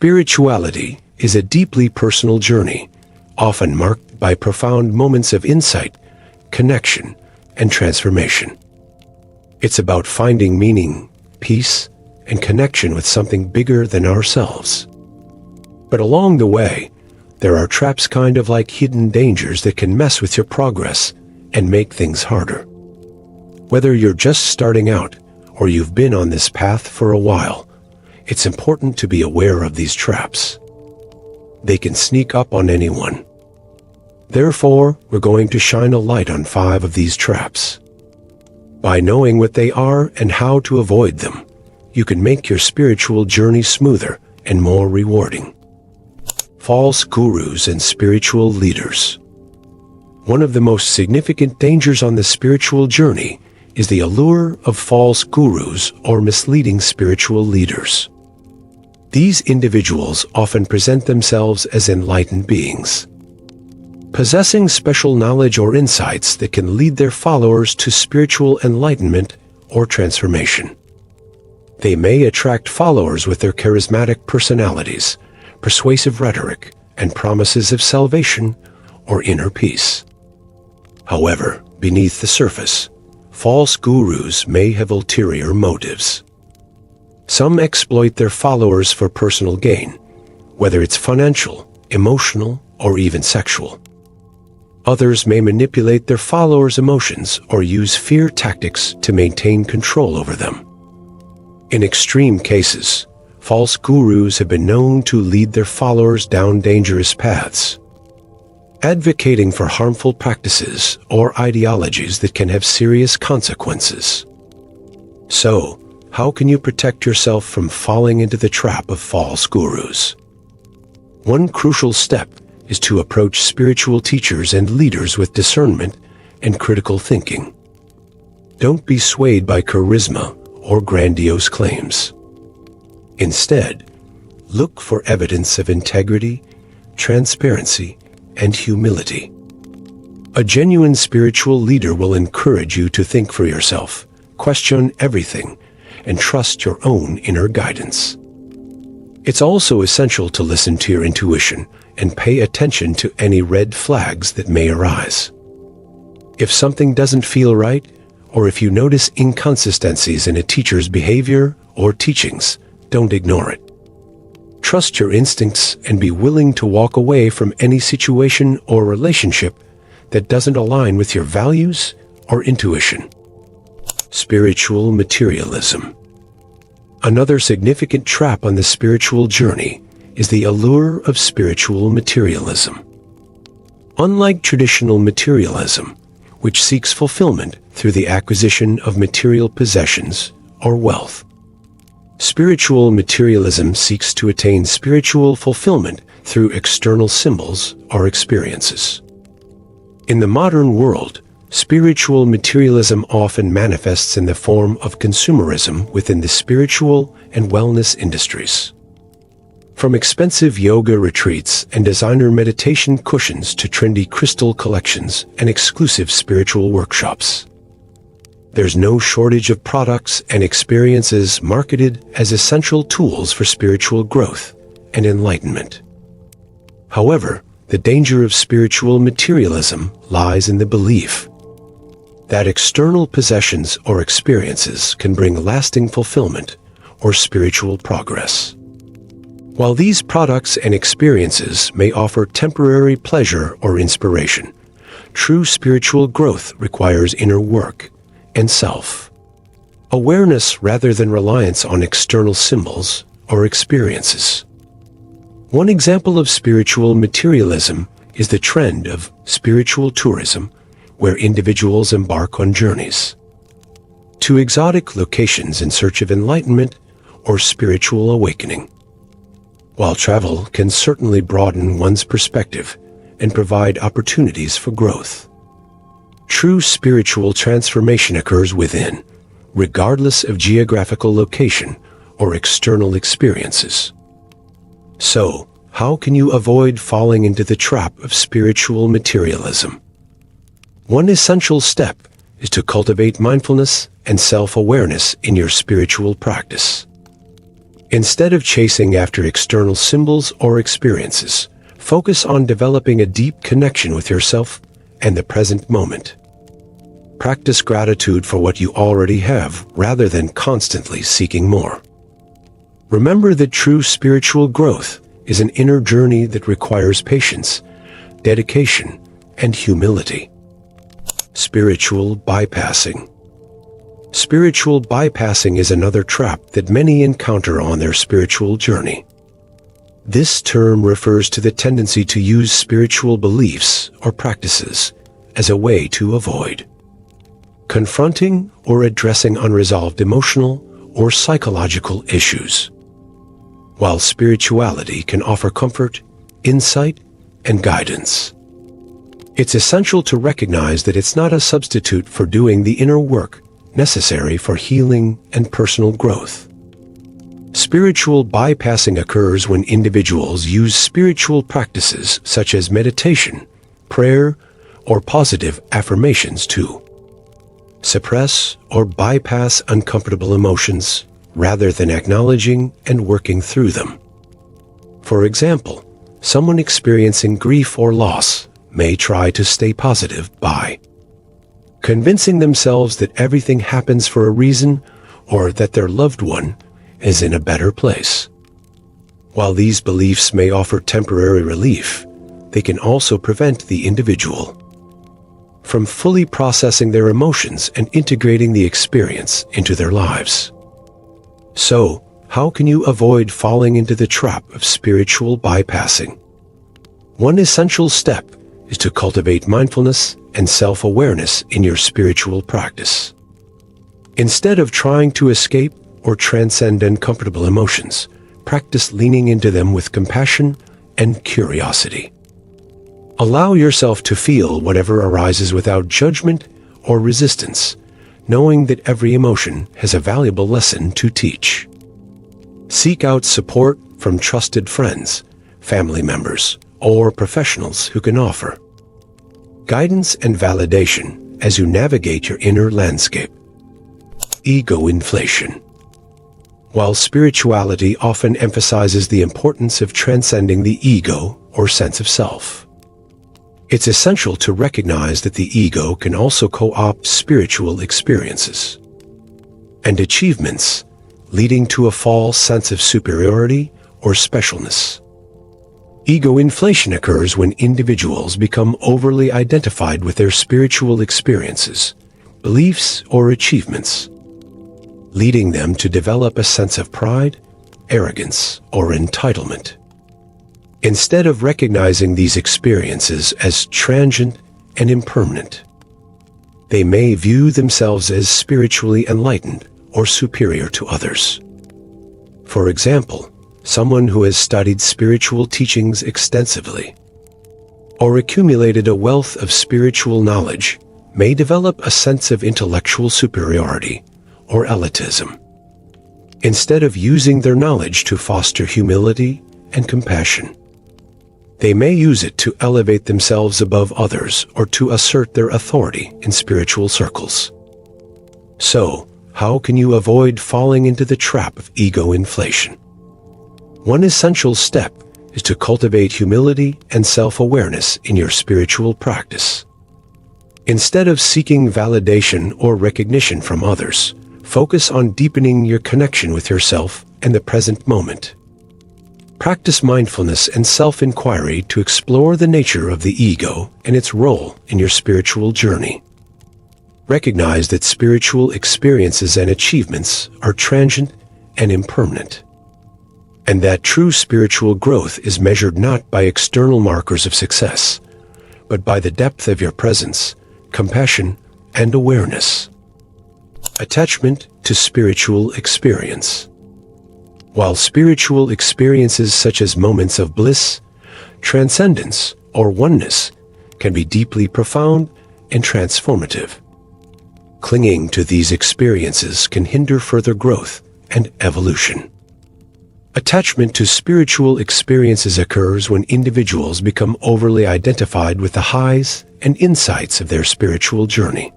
Spirituality is a deeply personal journey, often marked by profound moments of insight, connection, and transformation. It's about finding meaning, peace, and connection with something bigger than ourselves. But along the way, there are traps, kind of like hidden dangers, that can mess with your progress and make things harder. Whether you're just starting out or you've been on this path for a while, it's important to be aware of these traps. They can sneak up on anyone. Therefore, we're going to shine a light on 5 of these traps. By knowing what they are and how to avoid them, you can make your spiritual journey smoother and more rewarding. False gurus and spiritual leaders. One of the most significant dangers on the spiritual journey is the allure of false gurus or misleading spiritual leaders. These individuals often present themselves as enlightened beings, possessing special knowledge or insights that can lead their followers to spiritual enlightenment or transformation. They may attract followers with their charismatic personalities, persuasive rhetoric, and promises of salvation or inner peace. However, beneath the surface, false gurus may have ulterior motives. Some exploit their followers for personal gain, whether it's financial, emotional, or even sexual. Others may manipulate their followers' emotions or use fear tactics to maintain control over them. In extreme cases, false gurus have been known to lead their followers down dangerous paths, advocating for harmful practices or ideologies that can have serious consequences. So, how can you protect yourself from falling into the trap of false gurus? One crucial step is to approach spiritual teachers and leaders with discernment and critical thinking. Don't be swayed by charisma or grandiose claims. Instead, look for evidence of integrity, transparency, and humility. A genuine spiritual leader will encourage you to think for yourself, question everything, and trust your own inner guidance. It's also essential to listen to your intuition and pay attention to any red flags that may arise. If something doesn't feel right, or if you notice inconsistencies in a teacher's behavior or teachings, don't ignore it. Trust your instincts and be willing to walk away from any situation or relationship that doesn't align with your values or intuition. Spiritual materialism. Another significant trap on the spiritual journey is the allure of spiritual materialism. Unlike traditional materialism, which seeks fulfillment through the acquisition of material possessions or wealth, spiritual materialism seeks to attain spiritual fulfillment through external symbols or experiences. In the modern world, spiritual materialism often manifests in the form of consumerism within the spiritual and wellness industries. From expensive yoga retreats and designer meditation cushions to trendy crystal collections and exclusive spiritual workshops, there's no shortage of products and experiences marketed as essential tools for spiritual growth and enlightenment. However, the danger of spiritual materialism lies in the belief that external possessions or experiences can bring lasting fulfillment or spiritual progress. While these products and experiences may offer temporary pleasure or inspiration, true spiritual growth requires inner work and self-awareness rather than reliance on external symbols or experiences. One example of spiritual materialism is the trend of spiritual tourism, where individuals embark on journeys to exotic locations in search of enlightenment or spiritual awakening. While travel can certainly broaden one's perspective and provide opportunities for growth, true spiritual transformation occurs within, regardless of geographical location or external experiences. So, how can you avoid falling into the trap of spiritual materialism? One essential step is to cultivate mindfulness and self-awareness in your spiritual practice. Instead of chasing after external symbols or experiences, focus on developing a deep connection with yourself and the present moment. Practice gratitude for what you already have rather than constantly seeking more. Remember that true spiritual growth is an inner journey that requires patience, dedication, and humility. Spiritual bypassing. Spiritual bypassing is another trap that many encounter on their spiritual journey. This term refers to the tendency to use spiritual beliefs or practices as a way to avoid confronting or addressing unresolved emotional or psychological issues. While spirituality can offer comfort, insight, and guidance, it's essential to recognize that it's not a substitute for doing the inner work necessary for healing and personal growth. Spiritual bypassing occurs when individuals use spiritual practices such as meditation, prayer, or positive affirmations to suppress or bypass uncomfortable emotions rather than acknowledging and working through them. For example, someone experiencing grief or loss may try to stay positive by convincing themselves that everything happens for a reason or that their loved one is in a better place. While these beliefs may offer temporary relief, they can also prevent the individual from fully processing their emotions and integrating the experience into their lives. So, how can you avoid falling into the trap of spiritual bypassing? One essential step is to cultivate mindfulness and self-awareness in your spiritual practice. Instead of trying to escape or transcend uncomfortable emotions, practice leaning into them with compassion and curiosity. Allow yourself to feel whatever arises without judgment or resistance, knowing that every emotion has a valuable lesson to teach. Seek out support from trusted friends, family members, or professionals who can offer guidance and validation as you navigate your inner landscape. Ego inflation. While spirituality often emphasizes the importance of transcending the ego or sense of self, it's essential to recognize that the ego can also co-opt spiritual experiences and achievements, leading to a false sense of superiority or specialness. Ego inflation occurs when individuals become overly identified with their spiritual experiences, beliefs, or achievements, leading them to develop a sense of pride, arrogance, or entitlement. Instead of recognizing these experiences as transient and impermanent, they may view themselves as spiritually enlightened or superior to others. For example, someone who has studied spiritual teachings extensively or accumulated a wealth of spiritual knowledge may develop a sense of intellectual superiority or elitism, instead of using their knowledge to foster humility and compassion. They may use it to elevate themselves above others or to assert their authority in spiritual circles. So, how can you avoid falling into the trap of ego inflation? One essential step is to cultivate humility and self-awareness in your spiritual practice. Instead of seeking validation or recognition from others, focus on deepening your connection with yourself and the present moment. Practice mindfulness and self-inquiry to explore the nature of the ego and its role in your spiritual journey. Recognize that spiritual experiences and achievements are transient and impermanent, and that true spiritual growth is measured not by external markers of success, but by the depth of your presence, compassion, and awareness. Attachment to spiritual experience. While spiritual experiences such as moments of bliss, transcendence, or oneness can be deeply profound and transformative, clinging to these experiences can hinder further growth and evolution. Attachment to spiritual experiences occurs when individuals become overly identified with the highs and insights of their spiritual journey,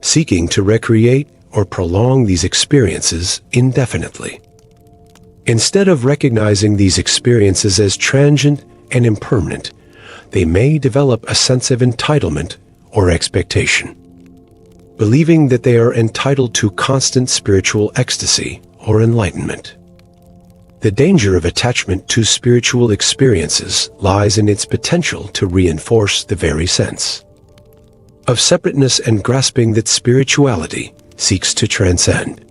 seeking to recreate or prolong these experiences indefinitely. Instead of recognizing these experiences as transient and impermanent, they may develop a sense of entitlement or expectation, believing that they are entitled to constant spiritual ecstasy or enlightenment. The danger of attachment to spiritual experiences lies in its potential to reinforce the very sense of separateness and grasping that spirituality seeks to transcend.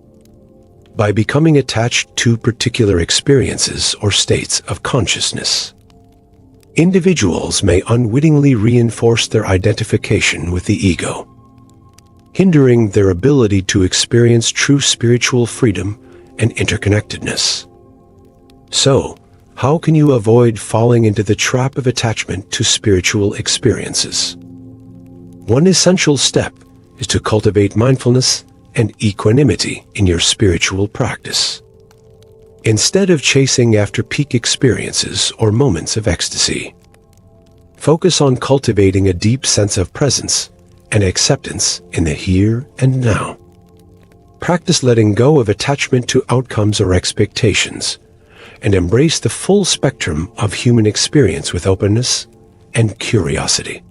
By becoming attached to particular experiences or states of consciousness, individuals may unwittingly reinforce their identification with the ego, hindering their ability to experience true spiritual freedom and interconnectedness. So, how can you avoid falling into the trap of attachment to spiritual experiences? One essential step is to cultivate mindfulness and equanimity in your spiritual practice. Instead of chasing after peak experiences or moments of ecstasy, focus on cultivating a deep sense of presence and acceptance in the here and now. Practice letting go of attachment to outcomes or expectations, and embrace the full spectrum of human experience with openness and curiosity.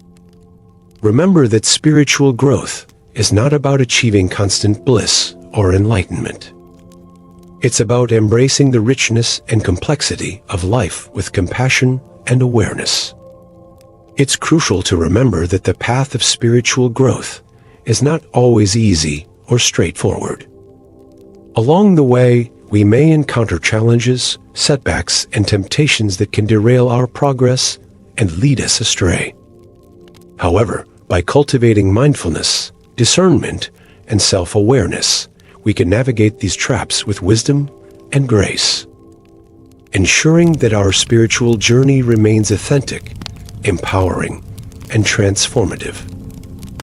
Remember that spiritual growth is not about achieving constant bliss or enlightenment. It's about embracing the richness and complexity of life with compassion and awareness. It's crucial to remember that the path of spiritual growth is not always easy or straightforward. Along the way, we may encounter challenges, setbacks, and temptations that can derail our progress and lead us astray. However, by cultivating mindfulness, discernment, and self-awareness, we can navigate these traps with wisdom and grace, ensuring that our spiritual journey remains authentic, empowering, and transformative.